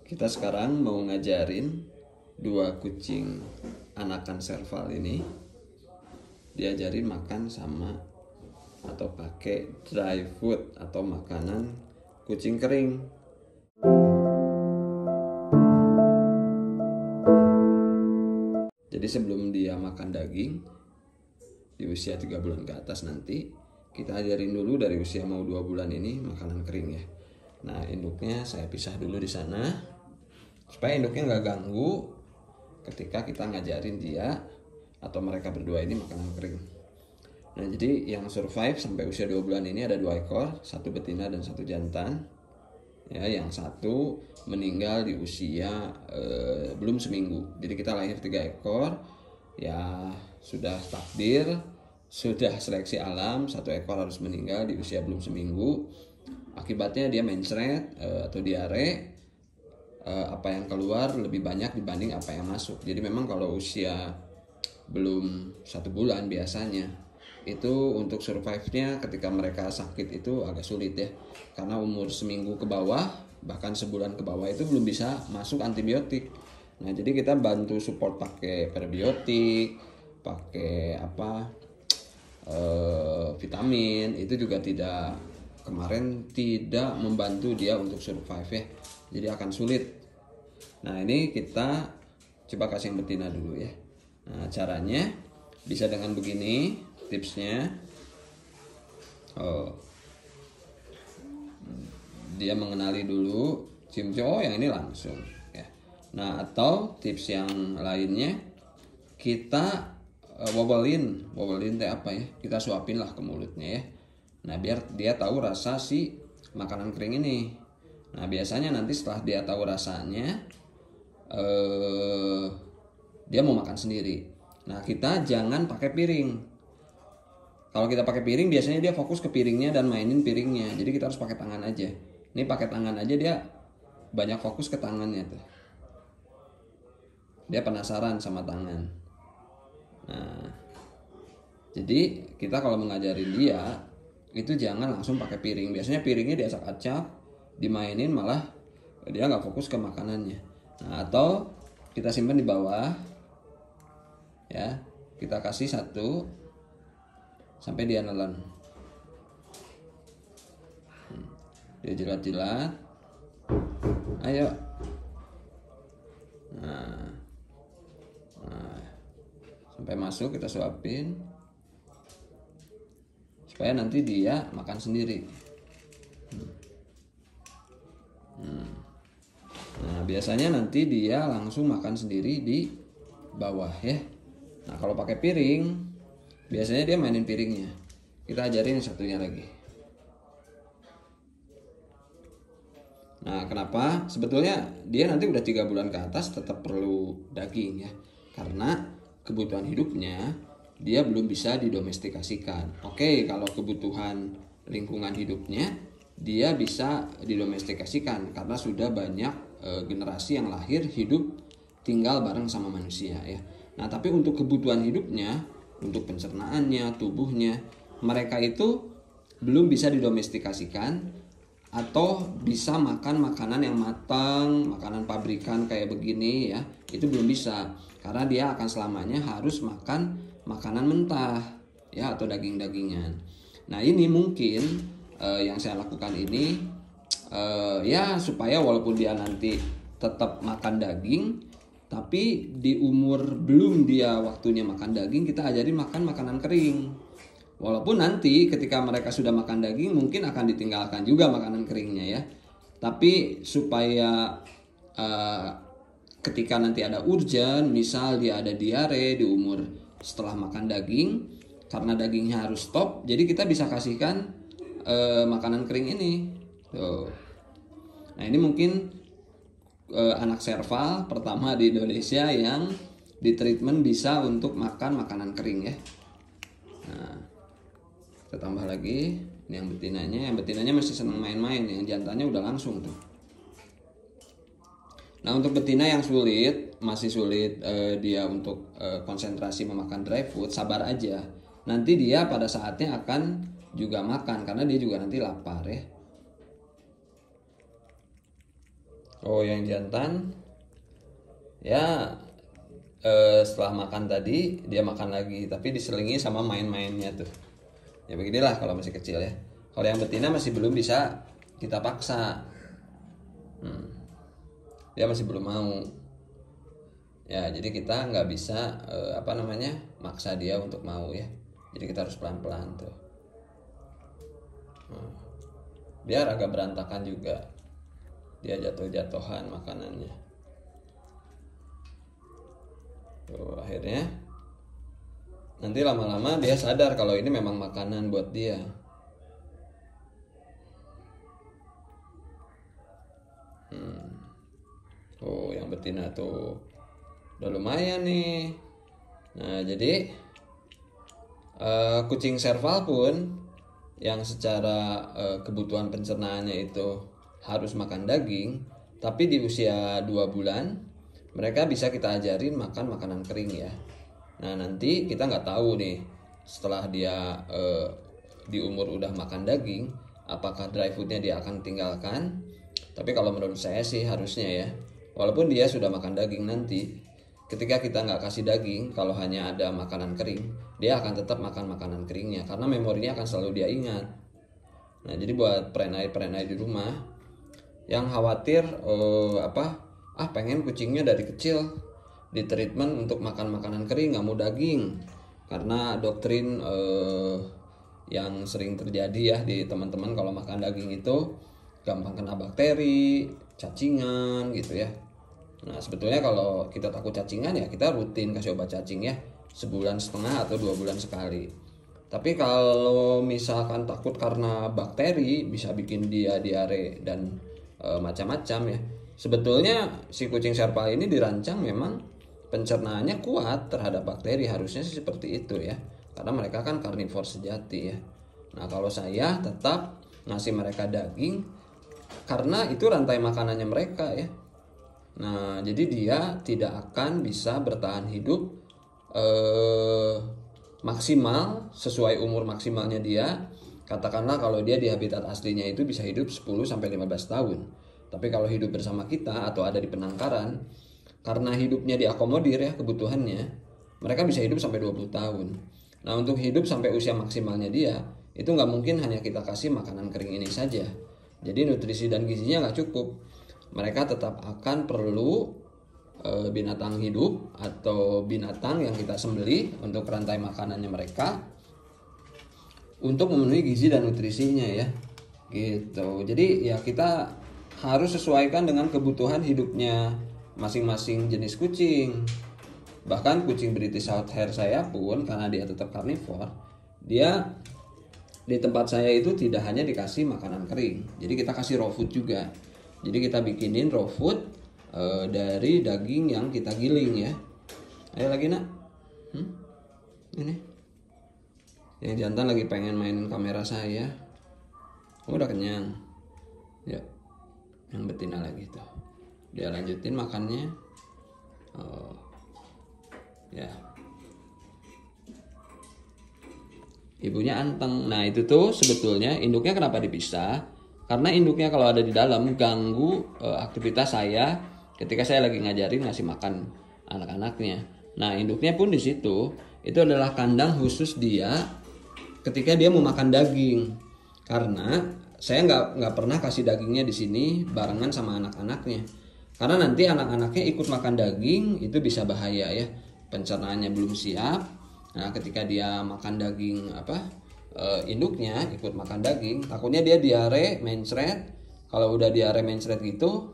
Kita sekarang mau ngajarin dua kucing anakan serval ini, diajarin makan sama atau pakai dry food atau makanan kucing kering. Jadi sebelum dia makan daging di usia 3 bulan ke atas, nanti kita ajarin dulu dari usia mau 2 bulan ini makanan kering ya. Nah, induknya saya pisah dulu di sana supaya induknya nggak ganggu ketika kita ngajarin dia atau mereka berdua ini makanan kering. Nah, jadi yang survive sampai usia 2 bulan ini ada 2 ekor, satu betina dan satu jantan. Ya, yang satu meninggal di usia belum seminggu. Jadi kita lahir 3 ekor. Ya, sudah takdir, sudah seleksi alam, satu ekor harus meninggal di usia belum seminggu. Akibatnya dia mencret atau diare. Apa yang keluar lebih banyak dibanding apa yang masuk. Jadi memang kalau usia belum 1 bulan biasanya itu untuk survive-nya ketika mereka sakit itu agak sulit ya, karena umur seminggu ke bawah bahkan sebulan ke bawah itu belum bisa masuk antibiotik. Nah, jadi kita bantu support pakai probiotik, pakai vitamin, itu juga kemarin tidak membantu dia untuk survive ya, jadi akan sulit. Nah, ini kita coba kasih yang betina dulu ya. Nah, caranya bisa dengan begini tipsnya. Dia mengenali dulu, cium yang ini langsung ya. Nah, atau tips yang lainnya kita wobelin teh apa ya, kita suapin lah ke mulutnya ya. Nah, biar dia tahu rasa si makanan kering ini. Nah, biasanya nanti setelah dia tahu rasanya dia mau makan sendiri. Nah, kita jangan pakai piring. Kalau kita pakai piring biasanya dia fokus ke piringnya dan mainin piringnya. Jadi kita harus pakai tangan aja. Ini pakai tangan aja dia banyak fokus ke tangannya tuh. Dia penasaran sama tangan. Nah, jadi kita kalau mengajarin dia itu jangan langsung pakai piring. Biasanya piringnya diacak-acak, dimainin, malah dia nggak fokus ke makanannya. Nah, atau kita simpan di bawah ya, kita kasih satu sampai dia nelen. Dia jilat-jilat, ayo. Nah, sampai masuk kita suapin supaya nanti dia makan sendiri. Nah, biasanya nanti dia langsung makan sendiri di bawah ya. Nah, kalau pakai piring biasanya dia mainin piringnya. Kita ajarin yang satunya lagi. Nah, kenapa? Sebetulnya dia nanti udah 3 bulan ke atas tetap perlu daging ya, karena kebutuhan hidupnya dia belum bisa didomestikasikan. Oke, kalau kebutuhan lingkungan hidupnya dia bisa didomestikasikan karena sudah banyak generasi yang lahir hidup tinggal bareng sama manusia ya. Nah, tapi untuk kebutuhan hidupnya, untuk pencernaannya, tubuhnya, mereka itu belum bisa didomestikasikan atau bisa makan makanan yang matang, makanan pabrikan kayak begini ya. Itu belum bisa karena dia akan selamanya harus makan makanan mentah ya, atau daging-dagingan. Nah, ini mungkin yang saya lakukan ini ya supaya walaupun dia nanti tetap makan daging, tapi di umur belum dia waktunya makan daging, kita ajarin makan makanan kering. Walaupun nanti ketika mereka sudah makan daging mungkin akan ditinggalkan juga makanan keringnya ya. Tapi supaya ketika nanti ada urgen, misal dia ada diare di umur setelah makan daging, karena dagingnya harus stop, jadi kita bisa kasihkan makanan kering ini. Tuh. Nah, ini mungkin anak serval pertama di Indonesia yang ditreatment bisa untuk makan makanan kering ya. Nah, kita tambah lagi ini yang betinanya masih senang main-main, yang jantannya udah langsung tuh. Nah, untuk betina yang masih sulit dia untuk konsentrasi memakan dry food, sabar aja. Nanti dia pada saatnya akan juga makan karena dia juga nanti lapar ya. Oh, yang jantan ya setelah makan tadi dia makan lagi, tapi diselingi sama main-mainnya tuh. Ya beginilah kalau masih kecil ya. Kalau yang betina masih belum bisa kita paksa. Dia masih belum mau. Ya, jadi kita nggak bisa maksa dia untuk mau ya. Jadi kita harus pelan-pelan tuh. Biar agak berantakan juga. Dia jatuh-jatuhan makanannya. Tuh, akhirnya nanti lama-lama dia sadar kalau ini memang makanan buat dia. Oh, yang betina tuh udah lumayan nih. Nah, jadi kucing serval pun yang secara kebutuhan pencernaannya itu harus makan daging, tapi di usia 2 bulan mereka bisa kita ajarin makan makanan kering ya. Nah, nanti kita nggak tahu nih setelah dia di umur udah makan daging, apakah dry foodnya dia akan tinggalkan. Tapi kalau menurut saya sih harusnya ya, walaupun dia sudah makan daging nanti, ketika kita nggak kasih daging, kalau hanya ada makanan kering, dia akan tetap makan makanan keringnya karena memorinya akan selalu dia ingat. Nah, jadi buat perenai di rumah yang khawatir pengen kucingnya dari kecil di treatment untuk makan makanan kering, nggak mau daging, karena doktrin yang sering terjadi ya di teman-teman, kalau makan daging itu gampang kena bakteri, cacingan gitu ya. Nah, sebetulnya kalau kita takut cacingan ya kita rutin kasih obat cacing ya, sebulan setengah atau 2 bulan sekali. Tapi kalau misalkan takut karena bakteri bisa bikin dia diare dan macam-macam ya. Sebetulnya si kucing serval ini dirancang memang pencernaannya kuat terhadap bakteri, harusnya sih seperti itu ya. Karena mereka kan karnivor sejati ya. Nah, kalau saya tetap ngasih mereka daging karena itu rantai makanannya mereka ya. Nah, jadi dia tidak akan bisa bertahan hidup maksimal sesuai umur maksimalnya dia. Katakanlah kalau dia di habitat aslinya itu bisa hidup 10-15 tahun. Tapi kalau hidup bersama kita atau ada di penangkaran, karena hidupnya diakomodir ya kebutuhannya, mereka bisa hidup sampai 20 tahun. Nah, untuk hidup sampai usia maksimalnya dia, itu nggak mungkin hanya kita kasih makanan kering ini saja. Jadi nutrisi dan gizinya nggak cukup. Mereka tetap akan perlu binatang hidup atau binatang yang kita sembelih untuk rantai makanannya mereka untuk memenuhi gizi dan nutrisinya ya. Gitu. Jadi ya kita harus sesuaikan dengan kebutuhan hidupnya masing-masing jenis kucing. Bahkan kucing British Shorthair saya pun karena dia tetap karnivor, dia di tempat saya itu tidak hanya dikasih makanan kering, jadi kita kasih raw food juga. Jadi kita bikinin raw food dari daging yang kita giling ya. Ayo lagi nak, ini yang jantan lagi pengen mainin kamera saya. Udah kenyang, ya. Yang betina lagi tuh, dia lanjutin makannya. Ya. Ibunya anteng. Nah, itu tuh sebetulnya induknya kenapa dipisah? Karena induknya kalau ada di dalam ganggu aktivitas saya ketika saya lagi ngajarin ngasih makan anak-anaknya. Nah, induknya pun di situ. Itu adalah kandang khusus dia ketika dia mau makan daging. Karena saya nggak pernah kasih dagingnya di sini barengan sama anak-anaknya. Karena nanti anak-anaknya ikut makan daging itu bisa bahaya ya. Pencernaannya belum siap. Nah, ketika dia makan daging induknya ikut makan daging, takutnya dia diare, mencret. Kalau udah diare, mencret gitu,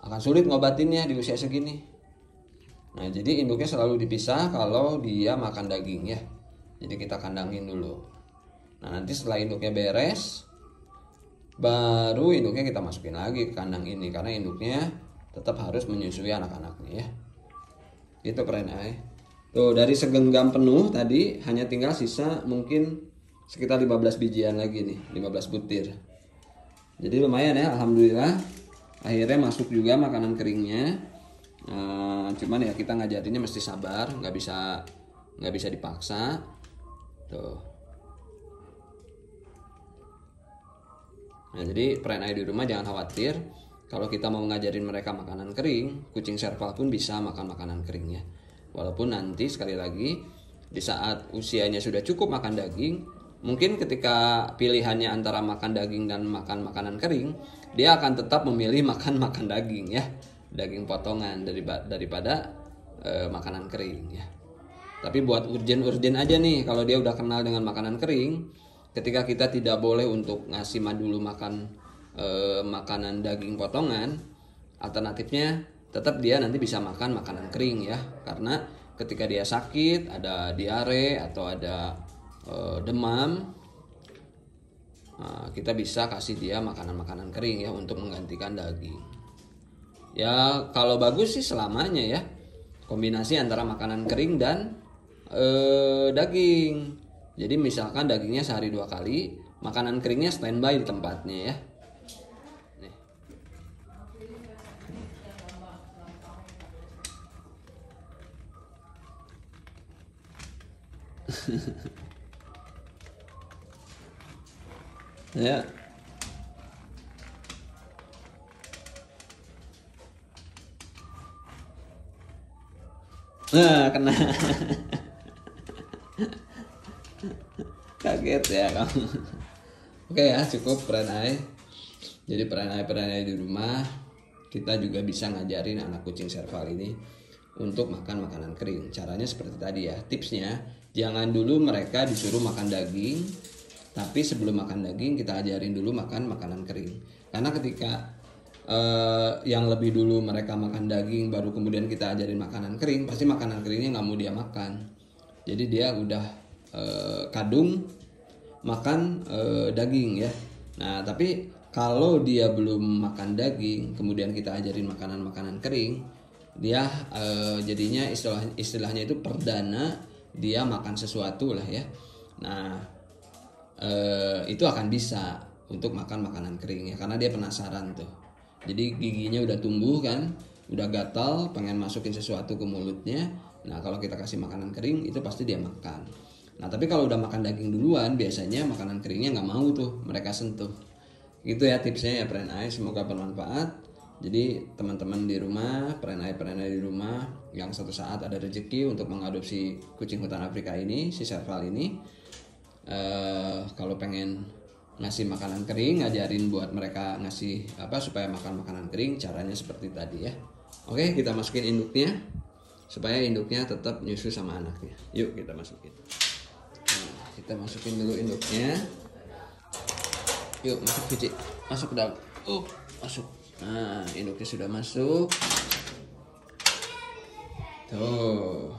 akan sulit ngobatinnya di usia segini. Nah, jadi induknya selalu dipisah kalau dia makan daging ya. Jadi kita kandangin dulu. Nah, nanti setelah induknya beres, baru induknya kita masukin lagi ke kandang ini, karena induknya tetap harus menyusui anak-anaknya ya. Gitu perenai. Tuh, dari segenggam penuh tadi hanya tinggal sisa mungkin sekitar 15 bijian lagi nih, 15 butir. Jadi lumayan ya, alhamdulillah. Akhirnya masuk juga makanan keringnya. Cuman ya kita ngajarinnya mesti sabar, nggak bisa dipaksa. Tuh. Nah, jadi perenai di rumah jangan khawatir kalau kita mau ngajarin mereka makanan kering, kucing serval pun bisa makan makanan kering ya. Walaupun nanti sekali lagi di saat usianya sudah cukup makan daging, mungkin ketika pilihannya antara makan daging dan makan makanan kering, dia akan tetap memilih makan daging ya, daging potongan daripada makanan kering ya. Tapi buat urgen aja nih, kalau dia udah kenal dengan makanan kering, ketika kita tidak boleh untuk ngasih dulu makan makanan daging potongan, alternatifnya tetap dia nanti bisa makan makanan kering ya. Karena ketika dia sakit, ada diare atau ada demam, kita bisa kasih dia makanan kering ya untuk menggantikan daging. Ya kalau bagus sih selamanya ya, kombinasi antara makanan kering dan daging. Jadi misalkan dagingnya sehari 2 kali, makanan keringnya standby di tempatnya ya. Nih. Ya. Nah, kena. Kaget ya kamu. Oke ya, cukup peranai. Jadi peranai di rumah, kita juga bisa ngajarin anak kucing serval ini untuk makan makanan kering. Caranya seperti tadi ya. Tipsnya, jangan dulu mereka disuruh makan daging, tapi sebelum makan daging kita ajarin dulu makan makanan kering. Karena ketika yang lebih dulu mereka makan daging, baru kemudian kita ajarin makanan kering, pasti makanan keringnya nggak mau dia makan. Jadi dia udah kadung makan daging ya. Nah tapi kalau dia belum makan daging, kemudian kita ajarin makanan kering, dia jadinya istilahnya itu perdana dia makan sesuatu lah ya. Nah itu akan bisa untuk makan makanan kering ya, karena dia penasaran tuh. Jadi giginya udah tumbuh kan, udah gatal pengen masukin sesuatu ke mulutnya. Nah kalau kita kasih makanan kering itu pasti dia makan. Nah tapi kalau udah makan daging duluan, biasanya makanan keringnya nggak mau tuh mereka sentuh. Gitu ya tipsnya ya peranai, semoga bermanfaat. Jadi teman-teman di rumah, peranai di rumah yang suatu saat ada rezeki untuk mengadopsi kucing hutan Afrika ini, si serval ini, kalau pengen ngasih makanan kering, ngajarin buat mereka ngasih supaya makan makanan kering, caranya seperti tadi ya. Oke, kita masukin induknya supaya induknya tetap nyusu sama anaknya. Yuk kita masukin. Nah, kita masukin dulu induknya. Yuk masuk Vici, masuk ke dalam. Masuk. Nah, induknya sudah masuk. Tuh.